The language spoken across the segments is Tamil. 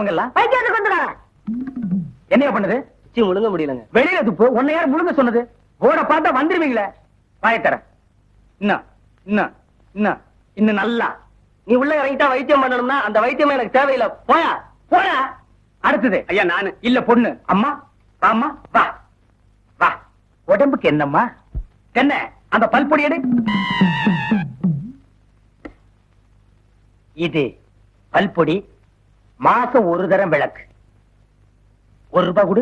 அவங்க எல்லாம்? வைத்தியத்துக்கு வந்துடுறாங்க. என்னையா பண்ணுது? முழுங்க முடியலங்க. வெளியில துப்பு. உன்னை யார் முழுங்க சொன்னது? ஓட பார்த்தா வந்துருவீங்களே. வாயத்தர. இன்னும் இன்னும் இன்னும் இன்னும் நல்லா. நீ உள்ள இறங்கிட்டா வைத்தியம் பண்ணணும்னா அந்த வைத்தியம் எனக்கு தேவையில்லை. போயா போடா. அடுத்தது ஐயா நானு. இல்ல பொண்ணு. அம்மா வாம்மா வா வா. உடம்புக்கு என்னம்மா? என்ன அந்த பல்பொடி எடு. இது பல்பொடி. மாசம் ஒரு தரம் விளக்கு. ₹1 கொடு.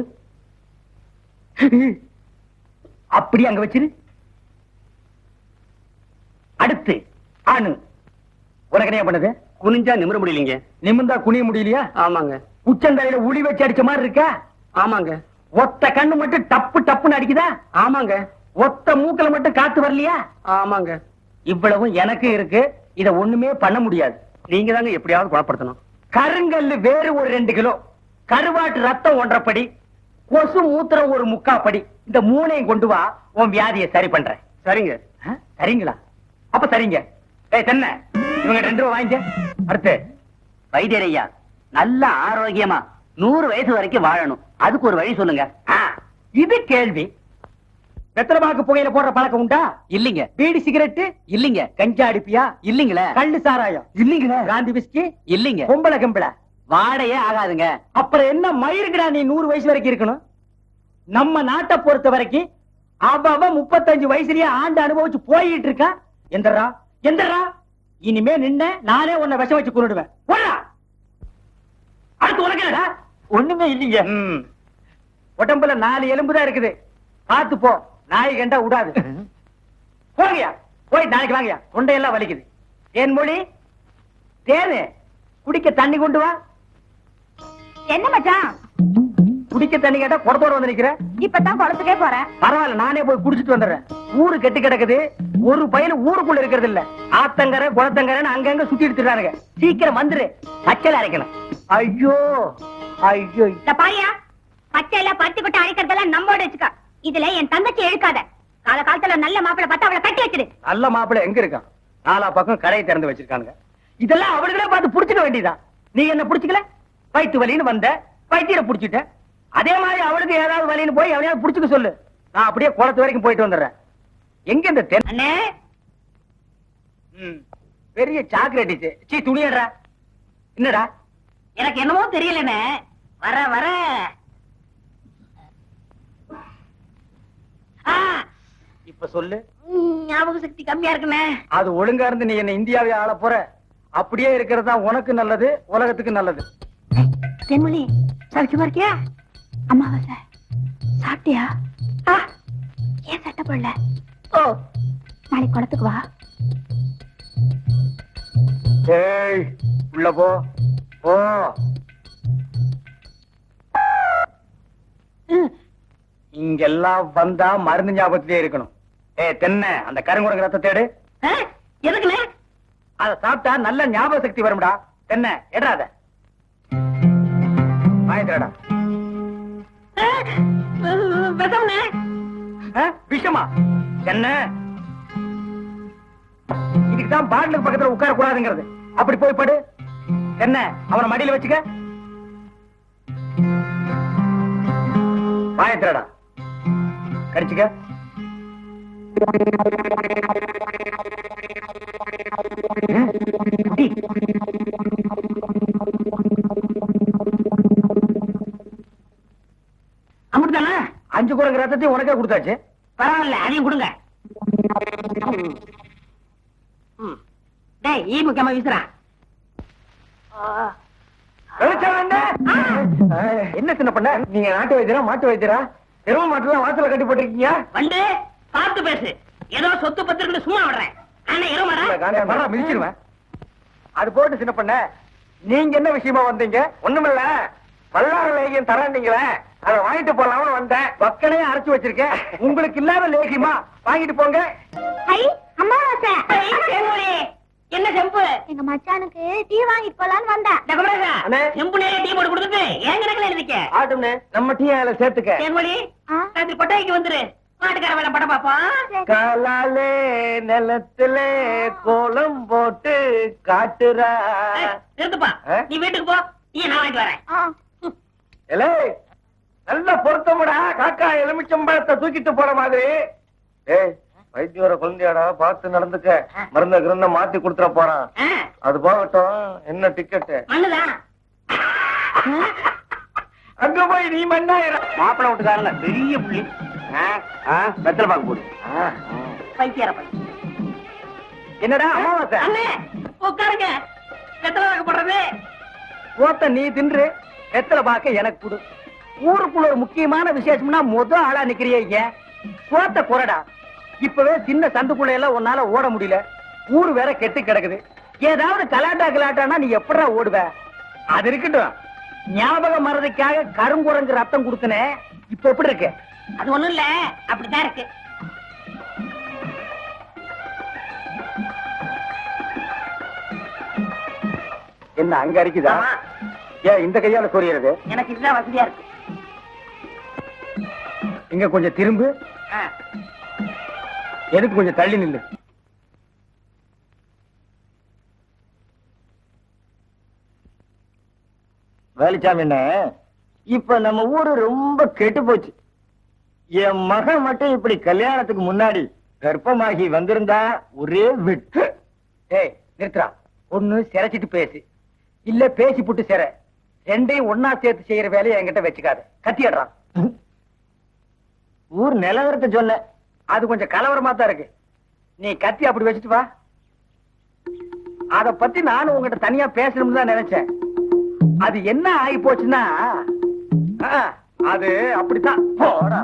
அப்படி அங்க வச்சிரு. அடுத்து ஆணு. உனக்கு என்ன பண்ணுது? குனிஞ்சா நிமிர முடியலீங்க. நிமிந்தா குனிய முடியலையா? ஆமாங்க. உச்சந்தலையில உளி வச்சு அடிச்ச மாதிரி இருக்கா? ஆமாங்க. ஒத்த கண்ணு மட்டும் டப்பு டப்புன்னு அடிக்குதா? ஆமாங்க. ஒத்த மூக்கல மட்டும் காத்து வரலையா? ஆமாங்க. இவ்வளவும் எனக்கு இருக்கு. இத ஒண்ணுமே பண்ண முடியாது. நீங்க தாங்க எப்படியாவது குணப்படுத்தணும். கருங்கல்லு வேறு ஒரு 2 கிலோ, கருவாட்டு ரத்தம் 1.5 படி, கொசு மூத்திரம் ஒரு 3/4 படி. இந்த 3ஐயும் கொண்டு வா, உன் வியாதியை சரி பண்றேன். சரிங்க. சரிங்களா? அப்ப சரிங்க. ஏய் தென்ன, இவங்க 2 ரூபா வாங்கிக்க. அடுத்து வைத்தியர் ஐயா, நல்ல ஆரோக்கியமா 100 வயசு வரைக்கும் வாழணும். அதுக்கு ஒரு வழி சொல்லுங்க. இது கேள்வி. வெத்தலமாக்கு புகையில போடுற பழக்கம் உண்டா? இல்லீங்க. பீடி சிகரெட் இல்லீங்க. கஞ்சா அடிப்பியா? இல்லீங்களே. கள்ளு சாராயம் இல்லீங்களே. பிராந்தி விஸ்கி இல்லீங்க. பொம்பளை கம்பள வாடையே ஆகாதுங்க. அப்புறம் என்ன மயிருக்குடா நீ 100 வயசு வரைக்கும் இருக்கணும்? நம்ம நாட்டை பொறுத்த வரைக்கும் அவ 35 வயசுலயே ஆண்டு அனுபவிச்சு போயிட்டு இருக்கா. எந்தரா எந்தரா, இனிமே நின்ன நானே உன்னை விஷம் வச்சு கொண்டுடுவேன். அடுத்து உனக்கு என்னடா? ஒண்ணுமே இல்லீங்க. உடம்புல 4 எலும்பு தான் இருக்குது. பார்த்து போ, நாய் கண்டா விடாது. போங்கயா, போய் நாளைக்கு வாங்கயா. தொண்டையெல்லாம் வலிக்குது. தேன்மொழி, தேனு, குடிக்க தண்ணி கொண்டு வா. என்ன மச்சான்? குடிக்க தண்ணி கேட்டா குடத்தோட வந்து நிக்கிற. இப்பதான் குளத்துக்கே போறேன். பரவாயில்ல, நானே போய் குடிச்சிட்டு வந்துடுறேன். ஊரு கெட்டு கிடக்குது. ஒரு பையன் ஊருக்குள்ள இருக்கிறது இல்ல. ஆத்தங்கரை குளத்தங்கரைன்னு அங்கங்க சுத்தி எடுத்துறானுங்க. சீக்கிரம் வந்துரு, பச்சையில அரைக்கணும். ஐயோ ஐயோ. இந்த பாரியா, பச்சையில பருத்தி கொட்டை அழைக்கிறதெல்லாம் நம்மோட வச்சுக்க. இதுல என் தங்கச்சி எழுக்காத. கால காலத்துல நல்ல மாப்பிளை பார்த்து அவளை கட்டி வச்சிரு. நல்ல மாப்பிள்ளை எங்க இருக்கான்? 4 பக்கம் கடையை திறந்து வச்சிருக்கானுங்க. இதெல்லாம் அவளுகளே பார்த்து புடிச்சுக்க வேண்டியதான். நீ என்ன புடிச்சுக்கல? வயிற்று வலின்னு வந்த, வைத்தியரை புடிச்சிட்ட. அதே மாதிரி அவளுக்கு ஏதாவது வலின்னு போய் அவனையாவது புடிச்சுக்க சொல்லு. நான் அப்படியே குளத்து வரைக்கும் போயிட்டு வந்துடுறேன். எங்க இந்த அண்ணே, பெரிய சாக்லேட் சீ துணியடா. என்னடா? எனக்கு என்னமோ தெரியலண்ணே. வர வர இப்ப சொல்லு. ஞாபக சக்தி கம்மியா இருக்குண்ணே. அது ஒழுங்கா இருந்து நீ என்ன இந்தியாவே ஆள போற. அப்படியே இருக்கிறதா உனக்கு நல்லது, உலகத்துக்கு நல்லது. தென்மொழி, சௌக்கியமா இருக்கியா? அம்மாவாசை சாப்பிட்டியா? ஏன் சட்டை போடல? ஓ, நாளைக்கு குளத்துக்கு வா. ஏய், உள்ள போ போ. இங்கெல்லாம் வந்தா மருந்து ஞாபகத்திலே இருக்கணும். தென்ன, அந்த கருங்குரங்கு ரத்த தேடு. எதுக்குண்ணே? அத சாப்பிட்டா நல்ல ஞாபக சக்தி வரும்டா. தென்ன, எடாத வாங்கிடா. விஷமா? என்ன இதுக்குதான் பாட்டிலுக்கு பக்கத்துல உட்கார கூடாதுங்கிறது. அப்படி போய் படு. என்ன, அவனை மடியில வச்சுக்க. வாயத்திரடா, கடிச்சுக்க. அமிர்தானா? 5 குரங்கு ரத்தத்தையும் உனக்கே கொடுத்தாச்சு. பரவாயில்ல, அதையும் கொடுங்க. டேய், ஈ முக்கியமா வீசுறா. என்ன சின்ன பண்ண? நீங்க நாட்டு வைத்தியரா மாட்டு வைத்தியரா? எரும மாட்டுலாம் வாசல கட்டி போட்டிருக்கீங்க. வந்து பார்த்து பேசு. ஏதோ சொத்து பத்திரன்னு சும்மா விடுறேன். ஆனா எருமாடா மிதிச்சிருவேன். அது போட்டு சின்ன பண்ண, நீங்க என்ன விஷயமா வந்தீங்க? ஒண்ணுமில்ல, பல்லாறு லேகியம் தராண்டீங்களே, அதை வாங்கிட்டு போலாம்னு வந்தேன். பக்கனே அரைச்சு வச்சிருக்கேன். உங்களுக்கு இல்லாத லேகியமா? வாங்கிட்டு போங்க. அம்மாவாசை என்ன செம்பு? எங்க மச்சானுக்கு டீ வாங்கிட்டு போலான்னு வந்தேன். செம்புனே டீ போட்டு கொடுத்துட்டு ஏன் கணக்குல எழுதிக்க. ஆட்டும்னே, நம்ம டீ அதுல சேர்த்துக்க. தேன்மொழி, ராத்திரி கொட்டாய்க்கு வந்துரு. மாட்டுக்கார வேலை படம் பாப்போம். காலாலே நிலத்திலே கோலம் போட்டு காட்டுறா. நிறுத்துப்பா, நீ வீட்டுக்கு போ. டீ நான் வாங்கிட்டு வரேன். எலே நல்ல பொருத்தமுடா, காக்கா எலுமிச்சம்பழத்தை தூக்கிட்டு போற மாதிரி. ஏய் வைத்தியோட குழந்தையாடா, பார்த்து நடந்துக்க. மருந்த கிருந்த மாத்தி கொடுத்துட போறான். அது போகட்டும், என்ன டிக்கெட்? மண்ணுதான். அங்க போய் நீ மண்ணாயிரம். மாப்பிள்ளை விட்டுக்காரங்க பெரிய புள்ளி. வெத்தலை பாக்கு போடு. பைத்தியார பை. என்னடா அமாவாசை? அண்ணே உட்காருங்க. வெத்தலை பாக்கு போடுறது. ஓத்த நீ தின்று, வெத்தலை பாக்க எனக்கு கொடு. ஊருக்குள்ள ஒரு முக்கியமான விசேஷம்னா ஆளா நிக்கிறிய. சோத்த குறடா. இப்பவே சின்ன சந்துக்குள்ள எல்லாம் உன்னால ஓட முடியல. ஊரு வேற கெட்டு கிடக்குது. ஏதாவது கலாட்டானா நீ எப்படா ஓடுவ? அது இருக்கட்டும், ஞாபகம் மறதிக்காக கருங்குரங்கு ரத்தம் கொடுத்தனே, இப்ப எப்படி இருக்கு? அது ஒண்ணும் இல்ல, அப்படித்தான் இருக்கு. என்ன அங்க அரிக்குதா? ஏன் இந்த கையால சொரியறது? எனக்கு இதுதான் வசதியா இருக்கு. இங்க கொஞ்சம் திரும்பு. எதுக்கு கொஞ்சம் தள்ளி நில்லு. வேலுச்சாமி என்ன, இப்ப நம்ம ஊரு ரொம்ப கெட்டு போச்சு. என் மகன் மட்டும் இப்படி கல்யாணத்துக்கு முன்னாடி கர்ப்பமாகி வந்திருந்தா ஒரே விட்டு. ஏய் நிறுத்துறா. ஒண்ணு சிரைச்சிட்டு பேசு, இல்ல பேசி புட்டு சிற. ரெண்டையும் ஒன்னா சேர்த்து செய்யற வேலையை என்கிட்ட வச்சுக்காது. கத்திடுறான். ஊர் நிலவரத்தை சொன்ன, அது கொஞ்சம் கலவரமா தான் இருக்கு. நீ கத்தி அப்படி வச்சுட்டு வா. அத பத்தி நானும் உங்ககிட்ட தனியா பேசணும்னு தான் நினைச்சேன். அது என்ன ஆகி போச்சுன்னா, அது அப்படித்தான். போடா.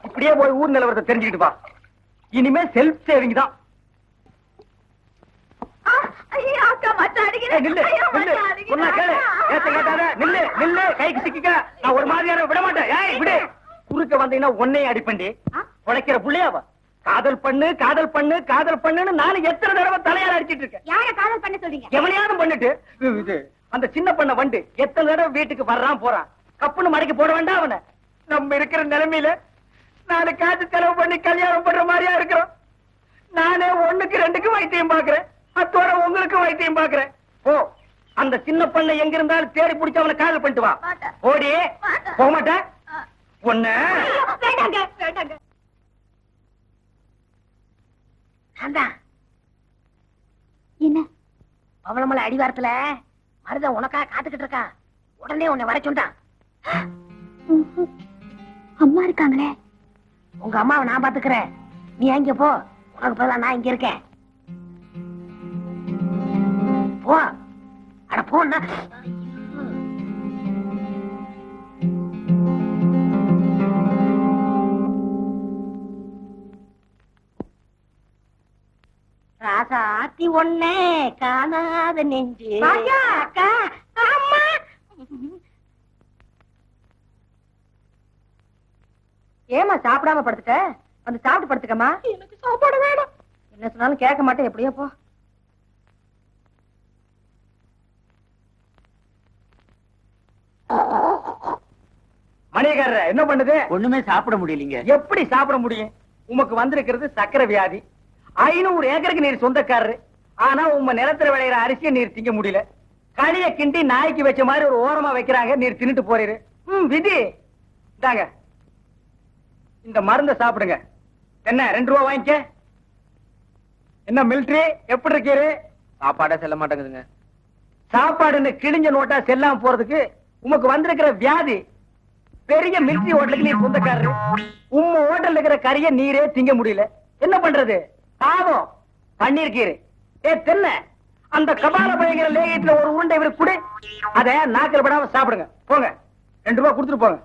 இப்படியே போய் ஊர் நிலவரத்தை தெரிஞ்சுக்கிட்டு வா. இனிமே செல்ஃப் சேவிங் தான். கைக்கு சிக்க நான் ஒரு மாதிரியான விட மாட்டேன். குறுக்க வந்தீங்கன்னா உன்னையும் அடிப்பண்டி. உழைக்கிற புள்ளையாவா? காதல் பண்ணு காதல் பண்ணு காதல் பண்ணுன்னு நானும் எத்தனை தடவை தலையால அடிச்சிட்டு இருக்கேன். யார காதல் பண்ண சொல்றீங்க? எவனையாவது பண்ணிட்டு இது அந்த சின்ன பண்ண வண்டு எத்தனை தடவை வீட்டுக்கு வர்றான் போறான். கப்புன்னு மடக்கி போட வேண்டாம் அவனை. நம்ம இருக்கிற நிலைமையில நாலு காசு செலவு பண்ணி கல்யாணம் பண்ற மாதிரியா இருக்கிறோம். நானே 1க்கு 2க்கு வைத்தியம் பாக்குறேன். அத்தோட உங்களுக்கு வைத்தியம் பாக்குறேன். ஓ, அந்த சின்ன பண்ண எங்க இருந்தாலும் தேடி பிடிச்ச அவனை காதல் பண்ணிட்டு வா. ஓடி போக மாட்டேன் ஒண்ணு. வேண்டாங்க வேண்டாங்க. என்ன பவளமலை அடிவாரத்துல மருத உனக்காக காத்துக்கிட்டு இருக்கான். உடனே உன்னை வர சொன்னான். அம்மா இருக்காங்களே. உங்க அம்மாவை நான் பாத்துக்கிறேன். நீ எங்க போ, உனக்கு பதிலா நான் இங்க இருக்கேன். போ. அட போன்னா. ராசாத்தி ஒண்ணே காணாத நெஞ்சு. அக்கா, அம்மா. ஏமா சாப்பிடாம படுத்துட்ட? வந்து சாப்பிட்டு படுத்துக்கமா. எனக்கு சாப்பாடு வேணும். என்ன சொன்னாலும் கேட்க மாட்டேன். எப்படியோ போ. மணியக்காரர் என்ன பண்ணுது? ஒண்ணுமே சாப்பிட முடியலீங்க. எப்படி சாப்பிட முடியும்? உமக்கு வந்திருக்கிறது சக்கரை வியாதி. 500 ஏக்கருக்கு நீர் சொந்தக்காரரு. ஆனா உங்க நிலத்துல விளையிற அரிசியை நீர் திங்க முடியல. களிய கிண்டி நாய்க்கு வச்ச மாதிரி ஒரு ஓரமா வைக்கிறாங்க. நீர் தின்னுட்டு போறீரு. விதி தாங்க. இந்த மருந்த சாப்பிடுங்க. என்ன 2 ரூபா வாங்கிக்க. என்ன மிலிட்டரி எப்படி இருக்கீரு? சாப்பாடே செல்ல மாட்டேங்குதுங்க. சாப்பாடுன்னு கிழிஞ்ச நோட்டா செல்லாம போறதுக்கு உமக்கு வந்திருக்கிற வியாதி. பெரிய மிலிட்டரி ஹோட்டலுக்கு நீர் சொந்தக்காரரு. உம்ம ஹோட்டல்ல இருக்கிற கறிய நீரே திங்க முடியல. என்ன பண்றது? பாவம் பண்ணிருக்கீரு. தென்ன அந்த கபால பயங்கர லேகியத்துல ஒரு உருண்டை இவருக்கு கொடு. அத நாக்கில் படாம சாப்பிடுங்க. போங்க 2 ரூபா கொடுத்துட்டு போங்க.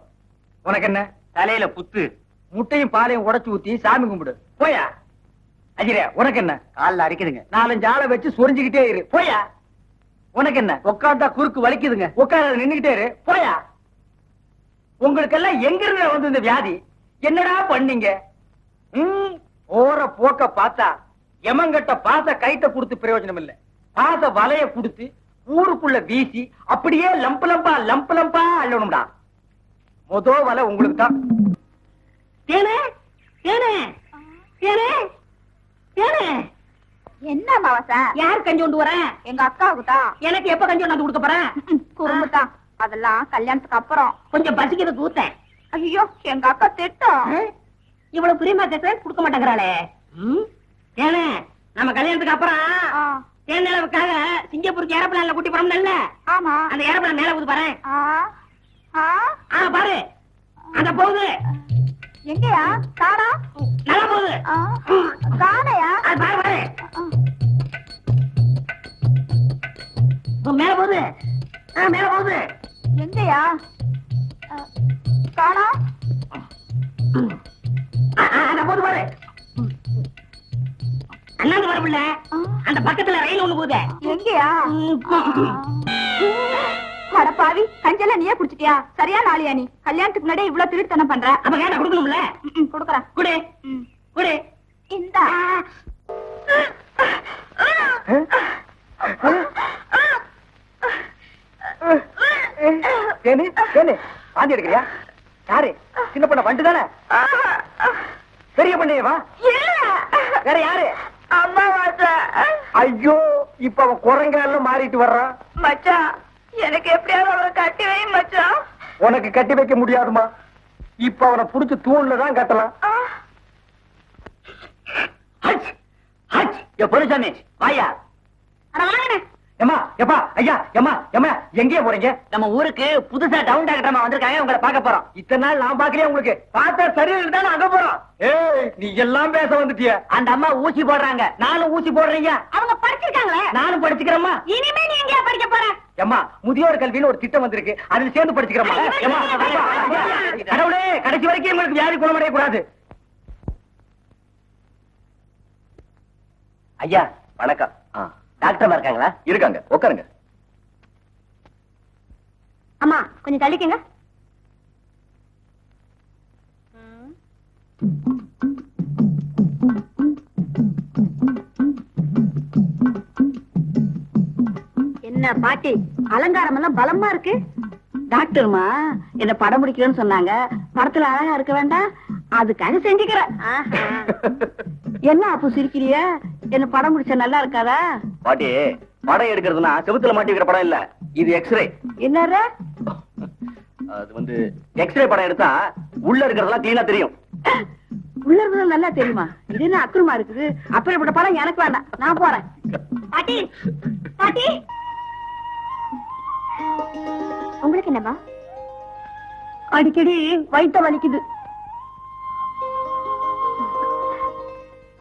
உனக்கு என்ன தலையில புத்து? முட்டையும் பாலையும் உடைச்சு ஊத்தி சாமி கும்பிடு. போயா. அஜிரே உனக்கு என்ன? கால்ல அரிக்குதுங்க. 4-5 ஆளை வச்சு சொரிஞ்சுக்கிட்டே இரு. போயா. உனக்கு என்ன? உட்கார்ந்தா குறுக்கு வலிக்குதுங்க. உட்கார நின்னுகிட்டே இரு. போயா. உங்களுக்கெல்லாம் எங்க இருந்து வந்து இந்த வியாதி? என்னடா பண்ணீங்க? ஓர போக்க பார்த்தா எமங்கட்ட பாச கைட்ட கொடுத்து பிரயோஜனம் இல்ல. பாச வலைய கொடுத்து ஊருக்குள்ள வீசி அப்படியே லம்பு லம்பா அள்ளணும்டா. மொத வலை உங்களுக்கு தான். தேனே தேனே தேனே தேனே என்ன அமாவாசை? யார் கஞ்சி கொண்டு வரேன்? எங்க அக்காவுக்கு தான். எனக்கு எப்ப கஞ்சி கொண்டாந்து கொடுக்க போறேன்? குறும்புதான். அதெல்லாம் கல்யாணத்துக்கு அப்புறம். கொஞ்சம் பசிக்கிறது கூத்தேன். ஐயோ, எங்க அக்கா திட்டம். இவ்வளவு பிரியமா கேட்கறேன், கொடுக்க மாட்டேங்கிறாளே. ஏனே நம்ம கல்யாணத்துக்கு அப்புறம் தேர்ந்தளவுக்காக சிங்கப்பூருக்கு ஏரோப்ளான்ல கூட்டி போறோம்ல. ஆமா. அந்த ஏரோப்ளான் மேல போகுது பாரு. பாரு அந்த போகுது. எங்கயா? காணா? நல்லா போகுது. காணையா? அது பாரு பாரு. மேல போகுது. மேல போகுது. எங்கயா? காணா? அந்த போகுது பாரு. அண்ணாந்து வரவில்ல. அந்த பக்கத்துல ரயில் ஒண்ணு போகுது. எங்கயா? அடப்பாவி, கஞ்சல நீயே குடிச்சிட்டியா? சரியா நாளியா நீ? கல்யாணத்துக்கு முன்னாடி இவ்வளவு திருட்டுத்தனம் பண்ற. அப்ப கேட்டா கொடுக்கணும்ல. குடுக்கறேன். குடு குடு. இந்தா. வாந்தி எடுக்கிறியா? யாரு? சின்ன பண்ண வண்டு தானே? பெரிய பண்ணையவா? வேற யாரு? அம்மாவாசை. ஐயோ, இப்ப அவன் குரங்கால மாறிட்டு வர்றான். மச்சான், எனக்கு எப்படியாவது அவரை கட்டி வை மச்சான். உனக்கு கட்டி வைக்க முடியாதுமா. இப்ப அவனை புடிச்சு தூண்ல தான் கட்டலாம். பொருசாமி வாயா. ஏமா எப்பா ஐயா ஏமா ஏமா எங்கேயே போறீங்க? நம்ம ஊருக்கு புதுசா டவுன் டாக்டர் வந்திருக்காங்க, உங்களை பார்க்க போறோம். இத்தனை நாள் நான் பாக்கலையே உங்களுக்கு. பார்த்தா சரியில்லை தானே அங்க போறோம். ஏய், நீ எல்லாம் பேச வந்துட்டிய. அந்த அம்மா ஊசி போடுறாங்க. நானும் ஊசி போடுறீங்க. அவங்க படிச்சிருக்காங்களே. நானும் படிச்சுக்கிறேம்மா. இனிமே நீ எங்கயா படிக்க போற? ஏமா, முதியோர் கல்வின்னு ஒரு திட்டம் வந்திருக்கு, அதுல சேர்ந்து படிச்சுக்கிறோமா? கடவுளே, கடைசி வரைக்கும் உங்களுக்கு வியாதி குணமடைய கூடாது. ஐயா வணக்கம். டாக்டர் இருக்காங்களா? இருக்காங்க, உட்காருங்க. அம்மா கொஞ்சம் தள்ளிக்கங்க. என்ன பாட்டி, அலங்காரம் எல்லாம் பலமா இருக்கு. டாக்டர்மா என்ன படம் பிடிக்கலன்னு சொன்னாங்க. படத்துல அழகா இருக்க வேண்டாம், அதுக்காக செஞ்சுக்கிறேன். என்ன அப்போ சிரிக்கிறிய? என்ன படம் பிடிச்சா நல்லா இருக்காதா? பாட்டி, படம் எடுக்கிறதுனா செவுத்துல மாட்டி வைக்கிற படம் இல்ல, இது எக்ஸ்ரே. என்னற? அது வந்து எக்ஸ்ரே படம் எடுத்தா உள்ள இருக்கிறதெல்லாம் கிளீனா தெரியும். உள்ள இருக்கிறது நல்லா தெரியுமா? இது என்ன அக்குறமா இருக்குது? அப்படிப்பட்ட படம் எனக்கு வேண்டாம், நான் போறேன். பாட்டி பாட்டி, உங்களுக்கு என்னமா? அடிக்கடி வயித்த வலிக்குது.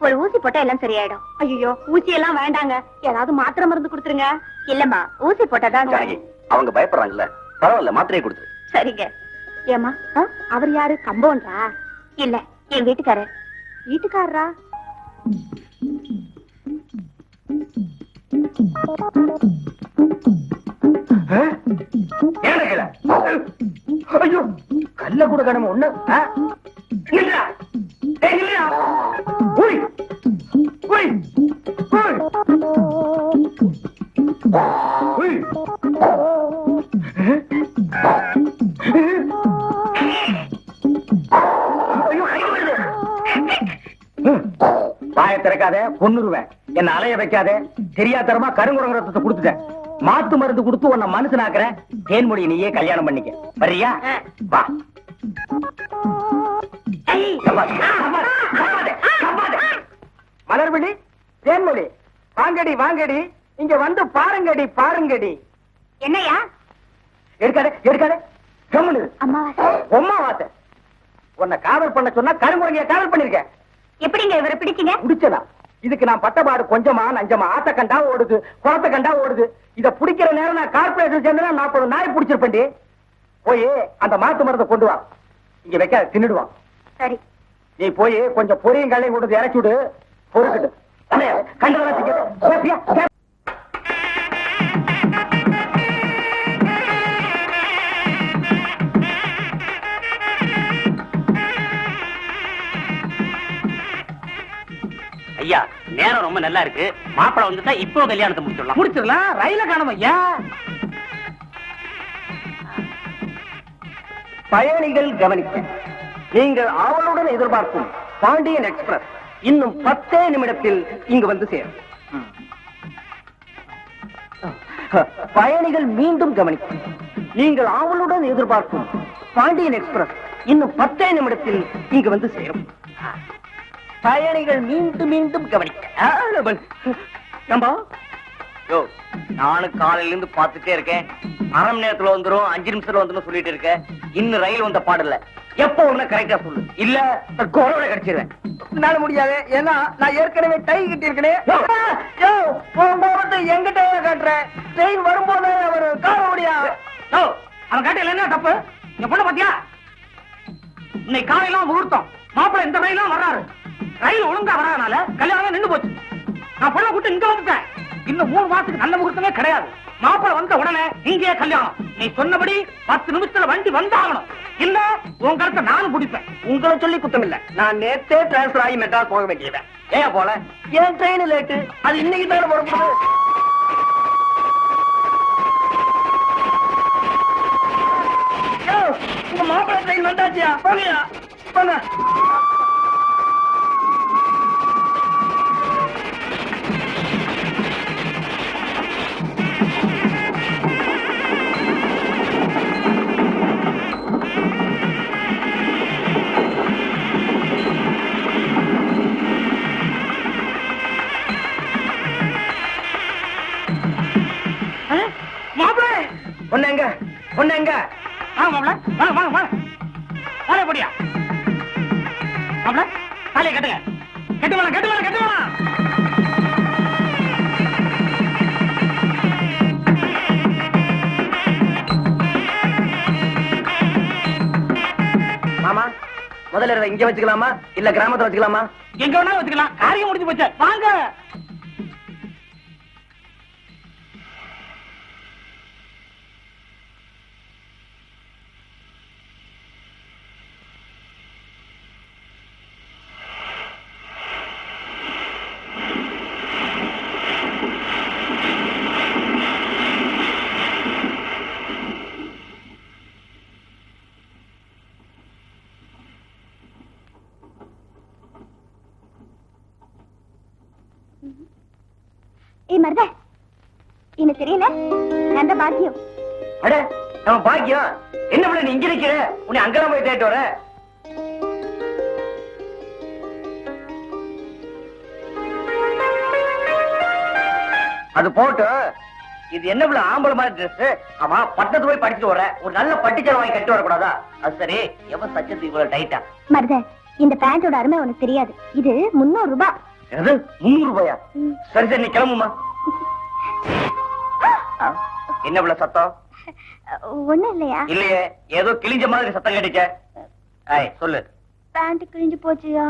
ஒரு ஊசி போட்டா எல்லாம் சரியாயிடும். ஐயோ, ஊசி எல்லாம் வேண்டாங்க, ஏதாவது மாத்திரை மருந்து கொடுத்துருங்க. இல்லம்மா, ஊசி போட்டாதான். அவங்க பயப்படுறாங்கல்ல, பரவாயில்ல, மாத்திரையை கொடுத்துரு. சரிங்க. ஏமா, அவர் யாரு? கம்பவுண்டரா? இல்ல, என் வீட்டுக்காரர். வீட்டுக்காரரா? ஐயோ, கல்ல கூட கணம் ஒண்ணு. வாய திறக்காத, பொண்ணுருவேன். என்ன அலைய வைக்காத. தெரியாதரமா கருங்குரங்க ரத்தத்தை கொடுத்துட்டேன். மாத்து மருந்து கொடுத்து உன்னை மனுஷனாக்குறேன். தேன்மொழி நீயே கல்யாணம் பண்ணிக்க. வரியா? வா. மலர்விழி, தேன்மொழி, வாங்கடி வாங்கடி, இங்க வந்து பாருங்கடி பாருங்கடி. என்னையா? எடுக்காத எடுக்காத, கம்முனு. அம்மாவாசை. அம்மாவாசை. உன்னை காவல் பண்ண சொன்னா கருங்குரங்கிய காவல் பண்ணிருக்க. எப்படிங்க இவரை பிடிச்சீங்க? பிடிச்சதா? இதுக்கு நான் பட்டபாடு கொஞ்சமா நஞ்சமா. ஆத்த கண்டா ஓடுது, குளத்தை கண்டா ஓடுது. இத பிடிக்கிற நேரம் நான் கார்பரேஷன் சேர்ந்தா 40 நாய் பிடிச்சிருப்பேன்டி. போய் அந்த மாத்து மருந்தை கொண்டு வா. இங்க வைக்க தின்னுடுவான். சரி. நீ போய் கொஞ்சம் பொரியும் கல்லையும் கொண்டு இறக்கி விடு. பொறுக்கிட்டு கண்டதெல்லாம் ஐயா, நேரம் ரொம்ப நல்லா இருக்கு. மாப்பிள வந்துட்டா இப்போ கல்யாணத்தை முடிச்சிடலாம். முடிச்சிடலாம். ரயில காணும் ஐயா. பயணிகள் கவனிக்க. நீங்கள் ஆவலுடன் எதிர்பார்க்கும் பாண்டியன் எக்ஸ்பிரஸ் இன்னும் 10 நிமிடத்தில் இங்கு வந்து சேரும். பயணிகள் மீண்டும் கவனிக்கும். நீங்கள் ஆவலுடன் எதிர்பார்க்கும் பாண்டியன் எக்ஸ்பிரஸ் இன்னும் 10 நிமிடத்தில் இங்கு வந்து சேரும். பயணிகள் மீண்டும் மீண்டும் கவனிக்க. நானும் காலையில இருந்து பாத்துட்டே இருக்கேன். அரை மணி நேரத்துல வந்துரும், 5 நிமிஷத்துல வந்துரும் சொல்லிட்டு இருக்கேன். இன்னும் ரயில் வந்த பாடல. எப்ப ஒண்ணு கரெக்டா சொல்லு, இல்ல கொரோனா கிடைச்சிருவேன். என்னால முடியாது, ஏன்னா நான் ஏற்கனவே டை கிட்டி இருக்கேன். எங்கிட்ட காட்டுறேன், ட்ரெயின் வரும்போது அவர் காண முடியாது. அவன் காட்டில என்ன தப்பு? என் பொண்ணு பாத்தியா? இன்னைக்கு காலையெல்லாம் முகூர்த்தம், மாப்பிள்ளை இந்த ரயிலும் வர்றாரு. ரயில் ஒழுங்கா வராதனால கல்யாணம் நின்று போச்சு. நான் பொண்ணை கூட்டு இங்க வந்துட்டேன். இன்னும் 3 மாசத்துக்கு நல்ல முகூர்த்தமே கிடையாது. மாப்பிள்ளை வந்த உடனே இங்கே கல்யாணம். நீ சொன்னபடி 10 நிமிஷத்துல வண்டி வந்தாகணும். இல்ல உன் கருத்தை நானும் பிடிப்பேன். உங்களை சொல்லி குத்தம் இல்ல, நான் நேத்தே டிரான்ஸ்பர் ஆகி மெட்ராஸ் போக வேண்டியவன். ஏன் போல? ஏன் ட்ரெயின் லேட்டு? அது இன்னைக்கு தானே புறப்படுது. உங்க மாப்பிள்ளை ட்ரெயின் வந்தாச்சியா? போங்கயா, போங்க. ஒன்னங்க ஒன்னங்க மாப்பிள, வாங்க வாங்க வாங்க. வாங்க போடியா மாப்பிள, காலையை கட்டுங்க. கட்டு வேணாம், கட்டு வேணாம், கட்டு வேணாம். மாமா, முதல்ல இங்க வச்சுக்கலாமா இல்ல கிராமத்துல வச்சுக்கலாமா? எங்க வேணாலும் வச்சுக்கலாம். காரியம் முடிஞ்சு போச்சு, வாங்க. மருத, என்ன தெரியல, நல்ல பாக்கியம். அட நம்ம பாக்கியம் என்ன பண்ண? நீ இங்க இருக்கிற, உன்னை அங்கெல்லாம் போய் தேட்டு வர. அது போட்டு இது என்ன இவ்வளவு ஆம்பளை மாதிரி ட்ரெஸ்? ஆமா, பட்டத்து போய் படிச்சுட்டு வர, ஒரு நல்ல பட்டுச்சல் வாங்கி கட்டி வரக்கூடாதா? அது சரி, எவன் சச்சத்து இவ்வளவு டைட்டா? மருத, இந்த பேண்டோட அருமை உனக்கு தெரியாது. இது 300 ரூபாய். எது 300 ரூபாயா? சரி சரி, நீ கிளம்புமா. என்ன இவ்வளவு சத்தம்? ஒண்ணும் இல்லையா? இல்லையே, ஏதோ கிழிஞ்ச மாதிரி சத்தம் கேட்டுச்சே. சொல்லு. பேண்ட் கிழிஞ்சு போச்சியா?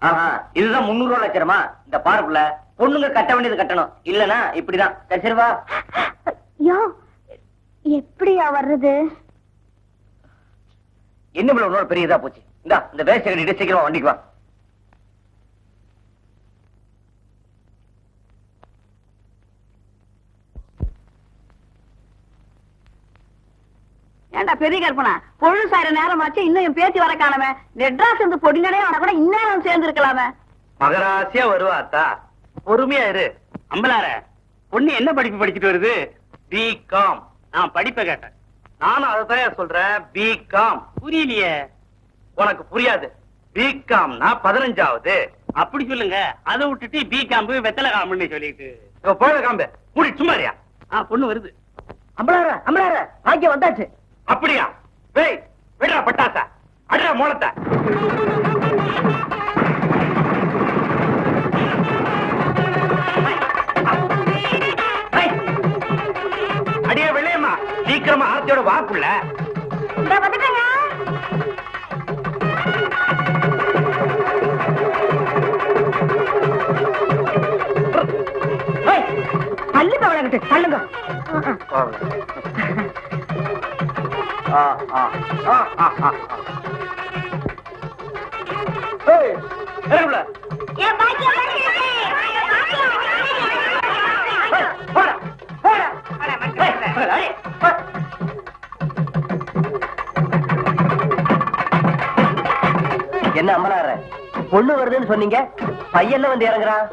ஆஹா, இதுதான் 300 ரூபாய் லட்சமா? இந்த பார்க்குள்ள பொண்ணுங்க கட்ட வேண்டியது கட்டணும், இல்லனா இப்படிதான். சரி சரி வா. யோ, எப்படியா வர்றது? என்ன இவ்வளவு இன்னொரு பெரிய இதா போச்சு? இந்த வேஸ்ட் கட்டிட்டு சீக்கிரமா வண்டிக்கு வா. ஏண்டா பெரிய கற்பனா, பொழுது சாயிர நேரம் ஆச்சு, இன்னும் என் பேத்தி வர காணமே. மெட்ராஸ் இருந்து பொடிங்கடே ஆனா கூட இன்னும் சேர்ந்து இருக்கலாமே. மகராசியா வருவா அத்தா, பொறுமையா இரு. அம்பலார, பொண்ணு என்ன படிப்பு படிச்சுட்டு வருது? பிகாம். நான் படிப்பை கேட்டேன். நானும் அதைத்தான் சொல்றேன், பிகாம். புரியலையே. உனக்கு புரியாது. பிகாம்னா 15வது. அப்படி சொல்லுங்க. அதை விட்டுட்டு பி காம்பு வெத்தலை காம்புன்னு சொல்லிட்டு போய காம்பு மூடி சும்மாரியா? பொண்ணு வருது. அம்பளார அம்பளார, பாக்கியம் வந்தாச்சு. அப்படியா? வேய் விடுறா பட்டாசா, அடுறா மோளத்தை. அடியே வெள்ளையம்மா, சீக்கிரமா ஆர்த்தியோட வாக்குள்ள. பள்ளி பவளங்கிட்டு தள்ளுங்க. என்ன அம்மலார, பொண்ணு வருதுன்னு சொன்னீங்க, பையன்ல வந்து இறங்குறான்.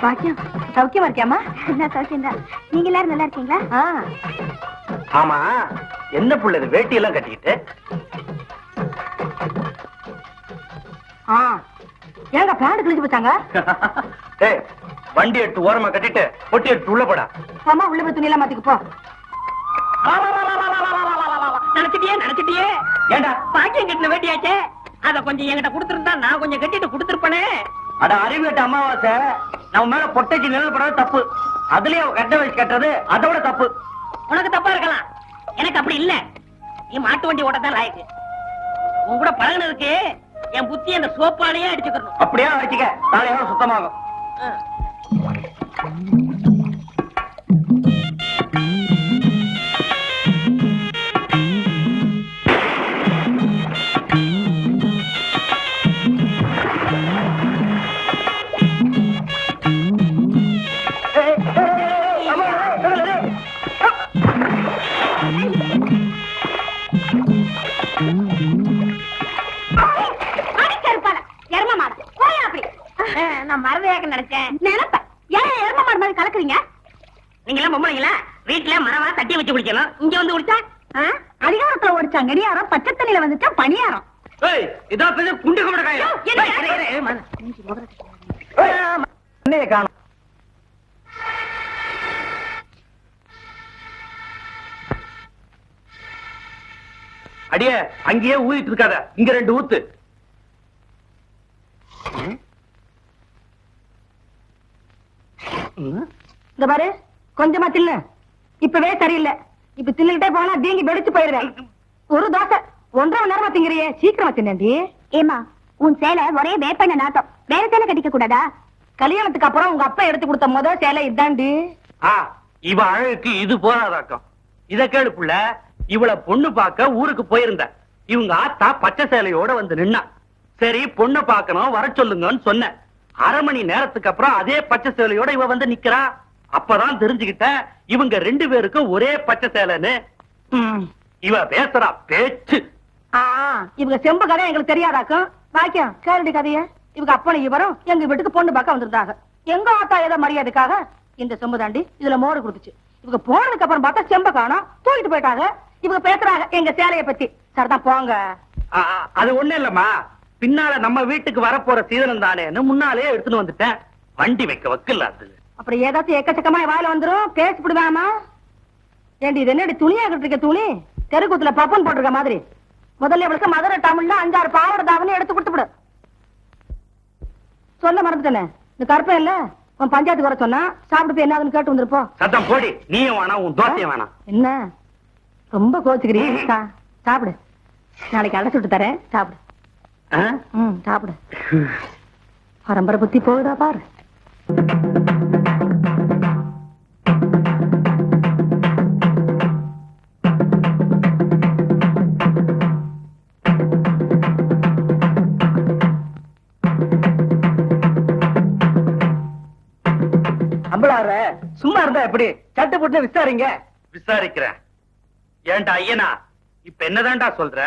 பாக்கியம் சௌக்கியமா இருக்கியாமா? நான் சௌக்கியம் தான். நீங்க எல்லாரும் நல்லா இருக்கீங்களா? ஆமா, என்ன புள்ள இது வேட்டி எல்லாம் கட்டிக்கிட்டு? ஏங்க பேண்ட் கிழிச்சு போச்சாங்க? டேய், வண்டி எடுத்து ஓரமா கட்டிட்டு பொட்டி எடுத்து உள்ள போடா. அம்மா உள்ள போய் துணி எல்லாம் மாத்திக்கு போ. நினைச்சிட்டியே ஏண்டா பாக்கியம் கட்டின வேட்டியாச்சே, அத கொஞ்சம் என்கிட்ட கொடுத்துருந்தா நான் கொஞ்சம் கட்டிட்டு கொடுத்துருப்பனே. அட அறிவு கட்ட அமாவாசை, நம்ம மேல பொட்டைக்கு நிழல் படாத தப்பு. அதுலயே அவ கட்ட வச்சு கட்டுறது அதோட தப்பு. உனக்கு தப்பா இருக்கலாம், எனக்கு அப்படி இல்ல. நீ மாட்டு வண்டி ஓட்டத்தான் லாயக்கு. உன் கூட பழகுனதுக்கு என் புத்தி அந்த சோப்பாலேயே அடிச்சுக்கணும். அப்படியே அடிச்சுக்க, நாளையோட சுத்தமாகும். நான் மறதையாக நினைச்சேன். நினைப்பேன். ஏன் எரும மாடு மாதிரி கலக்குறீங்க? நீங்க எல்லாம் பொம்பளைங்களா? வீட்டுல மரவா தட்டி வச்சு குடிக்கணும், இங்க வந்து குடிச்சா அதிகாரத்துல ஓடிச்சா கடியாரம், பச்சை தண்ணியில வந்துச்சா பணியாரம். ஏய், இதா பெரிய குண்டு குமட காயம். என்னைய காணோம். அடியே, அங்கேயே ஊதிட்டு இருக்காத, இங்க 2 ஊத்து. இந்த பாரு, கொஞ்சமா தின்னு. இப்பவே சரியில்லை. இப்ப தின்னுகிட்டே போனா தீங்கி வெடிச்சு போயிருவேன். ஒரு தோசை 1.5 மணி நேரமா திங்கிறியே, சீக்கிரமா தின்னண்டி. ஏமா, உன் சேலை ஒரே வேப்பண்ண நாட்டம். வேற சேலை கட்டிக்க கூடாதா? கல்யாணத்துக்கு அப்புறம் உங்க அப்பா எடுத்து கொடுத்த முதல் சேலை இதாண்டி. இவ அழகுக்கு இது போராதாக்கம். இத கேளு புள்ள, இவள பொண்ணு பார்க்க ஊருக்கு போயிருந்த. இவங்க ஆத்தா பச்சை சேலையோட வந்து நின்னா. சரி, பொண்ணு பார்க்கணும், வர சொல்லுங்கன்னு சொன்ன. அரை மணி நேரத்துக்கு அப்புறம் அதே பச்சை சேலையோட இவ வந்து நிக்கிறா. அப்பதான் தெரிஞ்சுக்கிட்ட இவங்க 2 பேருக்கும் ஒரே பச்சை சேலைன்னு. இவ பேசுறா பேச்சு. இவங்க செம்பு கதை எங்களுக்கு தெரியாதாக்கும். பாக்கியம் கேளுடி கதைய. இவங்க அப்பனும் இவரும் எங்க வீட்டுக்கு பொண்ணு பார்க்க வந்திருந்தாங்க. எங்க ஆத்தா ஏதோ மரியாதைக்காக இந்த செம்பு தாண்டி இதுல மோரு கொடுத்துச்சு. இவங்க போனதுக்கு அப்புறம் பார்த்தா செம்ப காணோம், தூக்கிட்டு போயிட்டாங்க. இவங்க பேசுறாங்க எங்க சேலைய பத்தி. சரிதான் போங்க. அது ஒண்ணு இல்லம்மா, பின்னால நம்ம வீட்டுக்கு வரப்போற சீதனம் தானேன்னு முன்னாலே எடுத்துன்னு வந்துட்டேன். வண்டி வைக்க வக்கல. அப்புறம் ஏதாச்சும் எக்கச்சக்கமா வாயில வந்துரும், பேசிவிடுவாமா. ஏண்டி இது என்னடி துணியா கட்டிருக்க துணி? தெருக்கூத்துல பப்பன் போட்டிருக்க மாதிரி. முதல்ல இவளுக்கு மதுரை டவுன்ல 5-6 பாவாடை தாவணி எடுத்து கொடுத்துவிடு. சொல்ல மறந்துட்டேனே, இந்த கருப்பை இல்ல உன் பஞ்சாயத்துக்கு வர சொன்னா சாப்பிட்டு என்னதுன்னு கேட்டு வந்துருப்போம். சத்தம் போடி, நீயும் வேணாம், உன் தோசையும் வேணாம். என்ன ரொம்ப கோச்சுக்கிறீங்க? சாப்பிடு, நாளைக்கு அழைச்சு விட்டு தரேன், சாப்பிடு. சாப்பிடு. பரம்பரை புத்தி போகுதா பாரு. அம்பளார சும்மா இருந்தா எப்படி? சட்டு போட்டு விசாரிங்க. விசாரிக்கிறேன். ஏன்டா ஐயனா, இப்ப என்னதான்டா சொல்ற?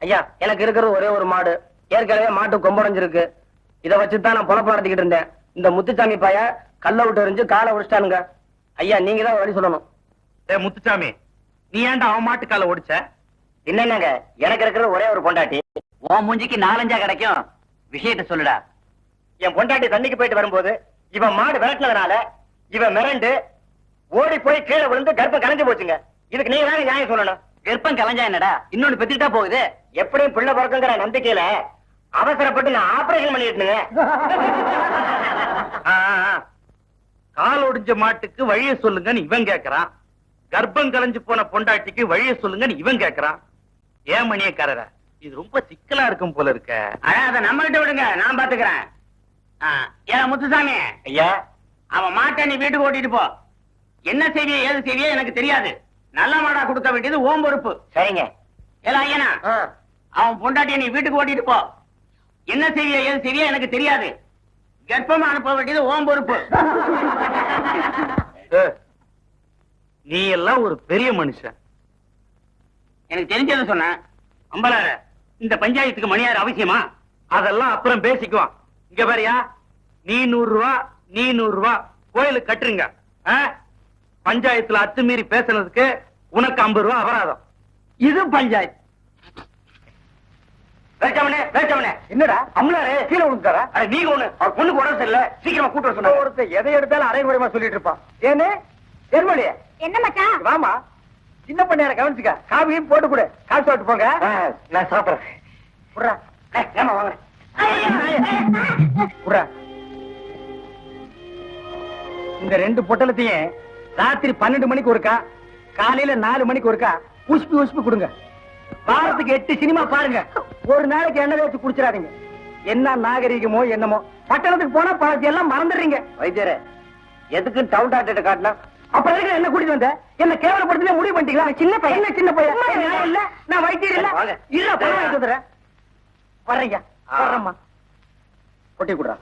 ஐயா, எனக்கு இருக்கிறது ஒரே ஒரு மாடு. ஏற்கனவே மாட்டு கொம்படைஞ்சிருக்கு. இத வச்சுதான் நான் பொழப்பு நடத்திக்கிட்டு இருந்தேன். இந்த முத்துச்சாமி பைய கல்ல விட்டு எறிஞ்சு காலை உடைச்சிட்டானுங்க. ஐயா, நீங்க தான் வழி சொல்லணும். முத்துச்சாமி, நீ ஏன்டா அவன் மாட்டு காலை ஒடிச்ச? என்னங்க, எனக்கு இருக்கிறது ஒரே ஒரு பொண்டாட்டி. உன் மூஞ்சிக்கு 4-5 கிடைக்கும். விஷயத்த சொல்லுடா. என் பொண்டாட்டி தண்ணிக்கு போயிட்டு வரும்போது இவன் மாடு விரட்டினதுனால இவன் மிரண்டு ஓடி போய் கீழே விழுந்து கர்ப்பம் கலைஞ்சு போச்சுங்க. இதுக்கு நீங்க தானே நியாயம் சொல்லணும். கர்ப்பம் கலைஞ்சா என்னடா, இன்னொன்னு பெத்துக்கிட்டா போகுது. எப்படியும் பிள்ளை பிறக்குங்கிற நம்பிக்கையில அவசரப்பட்டு நான் ஆபரேஷன் பண்ணிட்டுங்க. கால் ஒடிஞ்ச மாட்டுக்கு வழிய சொல்லுங்கன்னு இவன் கேக்குறான். கர்ப்பம் கலைஞ்சு போன பொண்டாட்டிக்கு வழிய சொல்லுங்கன்னு இவன் கேக்குறான். ஏன் மணியக்காரர, இது ரொம்ப சிக்கலா இருக்கும் போல இருக்க. அதை நம்ம கிட்ட விடுங்க, நான் பாத்துக்கிறேன். ஏன் முத்துசாமி ஐயா, அவன் மாட்டை நீ வீட்டுக்கு ஓட்டிட்டு போ. என்ன செய்வியோ ஏது செய்வியோ எனக்கு தெரியாது. நல்ல மாடா கொடுக்க வேண்டியது ஓம் பொறுப்பு. சரிங்க. ஏலா ஐயனா, அவன் பொண்டாட்டிய நீ வீட்டுக்கு ஓட்டிட்டு போ. என்ன செய்வியோ ஏது செய்வியோ எனக்கு தெரியாது. கர்ப்பமா அனுப்ப வேண்டியது ஓம் பொறுப்பு. நீ எல்லாம் ஒரு பெரிய மனுஷன். எனக்கு தெரிஞ்சதை சொன்ன. அம்பலார, இந்த பஞ்சாயத்துக்கு மணியார் அவசியமா? அதெல்லாம் அப்புறம் பேசிக்குவான். இங்க பாரியா, நீ 100 ரூபா, நீ 100 ரூபாய் கோயிலுக்கு கட்டுறீங்க. பஞ்சாயத்துல அத்துமீறி பேசுனதுக்கு உனக்கு 50 ரூபாய் அபராதம். இது பஞ்சாயத்து. என்னடா அம்லாரு கீழே விழுந்தாரா? நீங்க ஒண்ணு அவர் பொண்ணுக்கு உடம்பு சரியில்லை, சீக்கிரமா கூட்டு வர சொன்னாங்க. ஒருத்தர் எதை எடுத்தாலும் அரைகுறைமா சொல்லிட்டு இருப்பான். ஏன்னு தென்மொழியே என்ன மச்சான்? வாமா, சின்ன பண்ணையார கவனிச்சுக்க. காபியும் போட்டு கொடு, காசு சாப்பிட்டு போங்க. நான் சாப்பிடுறேன். புறா ஏமா வாங்க புறா. இந்த 2 பொட்டலத்தையும் ராத்திரி 12 மணிக்கு ஒருக்கா, காலையில 4 மணிக்கு ஒருக்கா உஷ்பி கொடுங்க. வாரத்துக்கு 8 சினிமா பாருங்க. ஒரு நாளைக்கு எண்ணெய் வச்சு குடிச்சிடாதீங்க. என்ன நாகரிகமோ என்னமோ, பட்டணத்துக்கு போனா பழத்தை எல்லாம் மறந்துடுறீங்க. வைத்தியரே, எதுக்கு டவுன் டாக்டர் காட்டினா? அப்புறம் எதுக்கு என்ன கூட்டிட்டு வந்த? என்ன கேவலப்படுத்தி முடிவு பண்ணிட்டீங்களா? சின்ன பையன், என்ன சின்ன பையன்? நான் இல்ல, நான் வைத்தியர் இல்ல. இல்ல பணம் வாங்கிட்டு வந்துடுறேன். வர்றீங்க வர்றம்மா. கொட்டி கொடுறா.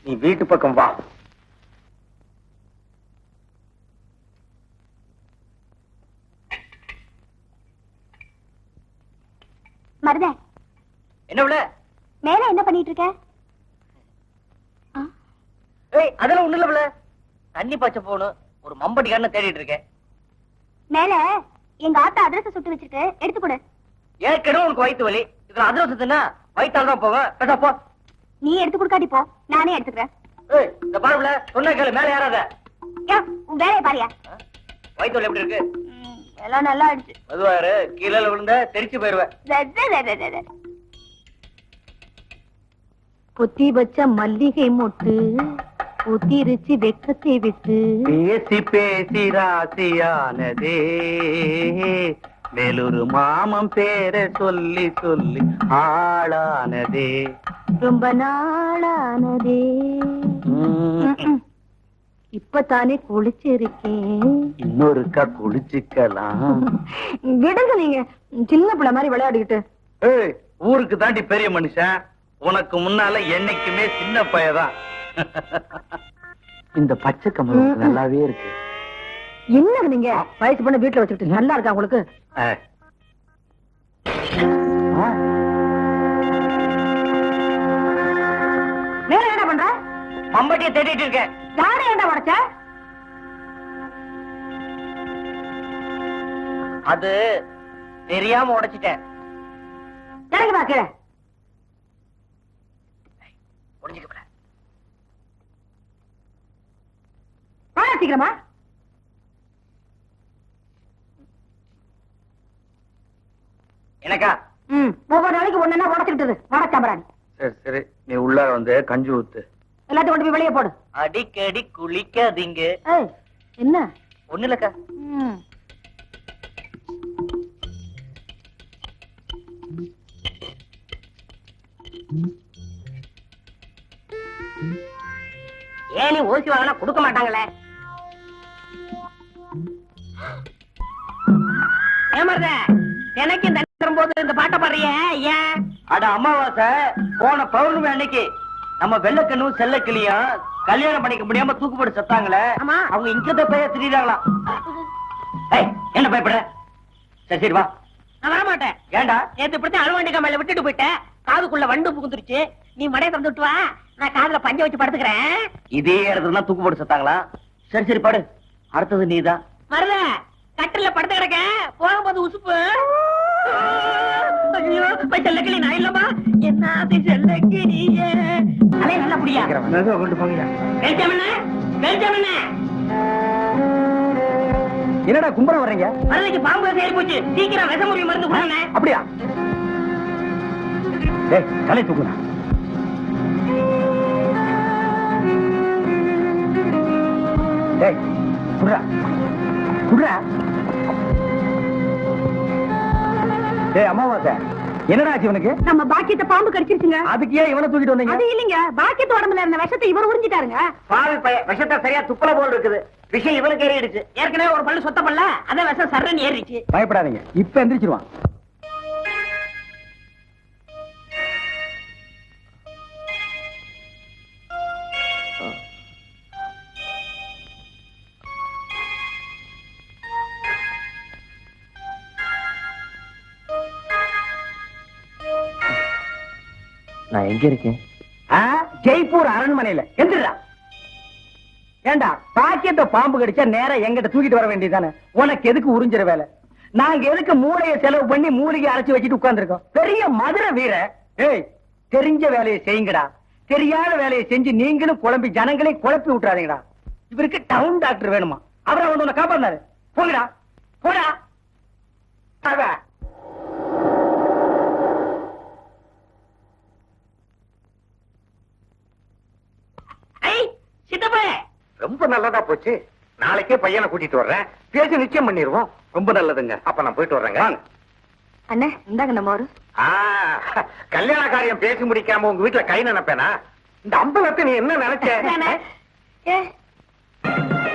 நீ வீட்டு பக்கம் வா. மருத, என்ன உள்ள மேல என்ன பண்ணிட்டு இருக்க? அதெல்லாம் ஒண்ணு இல்ல. தண்ணி பாய்ச்ச போகணும், ஒரு மம்பட்டிக்காரன தேடிட்டு இருக்கேன். மேல எங்க ஆத்தா அட்ரஸ் சுட்டு வச்சிருக்கு, எடுத்து கொடு. ஏற்கனவே உனக்கு வயிற்று வலி, இதுல அதிரசம் தின்னா வயிற்றால் தான் போவேன். போ. நீ எடுத்து கொடுக்காடி போ, நானே எடுத்துக்கிறேன். இந்த பாருல சொன்ன கேளு, மேல ஏறாத. உன் வேலையை பாரியா. வயிற்று வலி எப்படி இருக்கு? எல்லாம் நல்லா ஆயிடுச்சு. அதுவாரு கீழே விழுந்த தெரிச்சு போயிருவேன். புத்தி வச்ச மல்லிகை மொட்டு புத்திருச்சு வெக்கத்தை விட்டு பேசி பேசி ராசியானதே, மேலொரு மாமம் பேர சொல்லி சொல்லி ஆளானதே, ரொம்ப நாளானதே. இப்பதானே குளிச்சிருக்கேன், இன்னொருக்கா குளிச்சுக்கலாம். விடுங்க நீங்க சின்ன பிள்ளை மாதிரி விளையாடிக்கிட்டு. ஊருக்கு தாண்டி பெரிய மனுஷன், உனக்கு முன்னால என்னைக்குமே சின்ன பையதான். இந்த பச்சை கமலம் நல்லாவே இருக்கு. என்ன நீங்க வயசு பண்ண வீட்டுல வச்சுக்கிட்டு நல்லா இருக்கா உங்களுக்கு? வேற என்ன பண்ற? மம்பட்டியை தேடிட்டு இருக்கேன். யாரு என்ன உடைச்ச? அது தெரியாம உடைச்சிட்டேன். எனக்கு பாக்கல புரிஞ்சுக்கப்பட சீக்கிரமா. எனக்கா? ஒவ்வொரு நாளைக்கு ஒண்ணு உடச்சுக்கிட்டது வடச்சாம்பராணி. சரி சரி, நீ உள்ள வந்து கஞ்சி ஊத்து. எல்லாத்தையும் கொண்டு போய் வெளியே போடு. அடிக்கடி குளிக்காதீங்க. என்ன? ஒண்ணு இல்லக்கா. ஏன் நீ ஓசி வாங்கினா கொடுக்க மாட்டாங்களே? ஏமாறுத எனக்கு இந்த போது இந்த பாட்டை பாடுறிய ஏன்? அட அமாவாசை போன பௌர்ணமி அன்னைக்கு நம்ம வெள்ளக்கண்ணும் செல்லக்கிளியும் கல்யாணம் பண்ணிக்க முடியாம தூக்குப்பட்டு செத்தாங்களே, ஆமா. அவங்க இங்கத பைய திரியிறாங்களாம். என்ன பயப்பட? சரி சரி வா. நான் வரமாட்டேன். ஏண்டா? நேத்து இப்படி அழுவாண்டி கம்மையில விட்டுட்டு போயிட்டேன், காதுக்குள்ள வண்டு புகுந்துருச்சு. நீ மடைய தந்து விட்டு வா, நான் காதுல பஞ்ச வச்சு படுத்துக்கிறேன். இதே இடத்துல தான் தூக்குப்பட்டு செத்தாங்களா? சரி சரி பாடு, அடுத்தது நீதான். வரல கட்டில படுத்து கிடக்க, போகும்போது உசுப்பு. ஐயோ செல்லக்கிளி நான் இல்லமா, என்ன செல்லக்கிளியே அலைய நல்லா புடியா கொண்டு போங்க. என்னடா கும்பரம் வர்றீங்க? வரலைக்கு பாம்பு சேரி போச்சு, சீக்கிரம் விஷமுறி மருந்து கொடுங்க. அப்படியா? தலை தூக்குறா. குடுறா குடுறா. அமாவாசை என்னடா ஆச்சு இவனுக்கு? நம்ம பாக்கியத்தை பாம்பு கடிச்சிருச்சுங்க. அதுக்கு ஏன் இவனை தூக்கிட்டு வந்தீங்க? அது இல்லைங்க, பாக்கியத்து உடம்புல இருந்த விஷத்தை இவர் உறிஞ்சிட்டாருங்க. பாவி பையன், விஷத்தை சரியா துப்பல போல் இருக்குது. விஷயம் இவனுக்கு ஏறிடுச்சு. ஏற்கனவே ஒரு பல்லு சொத்த பல்ல, அதான் விஷம் சர்றன்னு ஏறிடுச்சு. பயப்படாதீங்க, இப்ப எந்திரிச்சிருவான். நான் எங்க இருக்கேன்? ஜெய்ப்பூர் அரண்மனையில. எந்திரா. ஏண்டா பாக்கியத்தை பாம்பு கடிச்சா நேரா எங்கிட்ட தூக்கிட்டு வர வேண்டியதானே? உனக்கு எதுக்கு உறிஞ்சிற வேலை? நாங்க எதுக்கு மூளையை செலவு பண்ணி மூலிகை அரைச்சு வச்சுட்டு உட்கார்ந்துருக்கோம்? பெரிய மதுரை வீர. ஏய், தெரிஞ்ச வேலையை செய்யுங்கடா. தெரியாத வேலையை செஞ்சு நீங்களும் குழம்பி ஜனங்களையும் குழப்பி விட்டுறாதீங்கடா. இவருக்கு டவுன் டாக்டர் வேணுமா? அவரை வந்து உன்னை காப்பாந்தாரு. போங்கடா, போடா. சித்தப்பா ரொம்ப நல்லதா போச்சு. நாளைக்கே பையனை கூட்டிட்டு வர்றேன். பேசி நிச்சயம் பண்ணிடுவோம். ரொம்ப நல்லதுங்க. அப்ப நான் போயிட்டு வர்றேங்க. அண்ணே இந்தாங்க நம்ம ஒரு கல்யாண காரியம் பேசி முடிக்காம உங்க வீட்டுல கை நினைப்பேனா? இந்த அம்பலத்தை நீ என்ன நினைச்ச? ஏ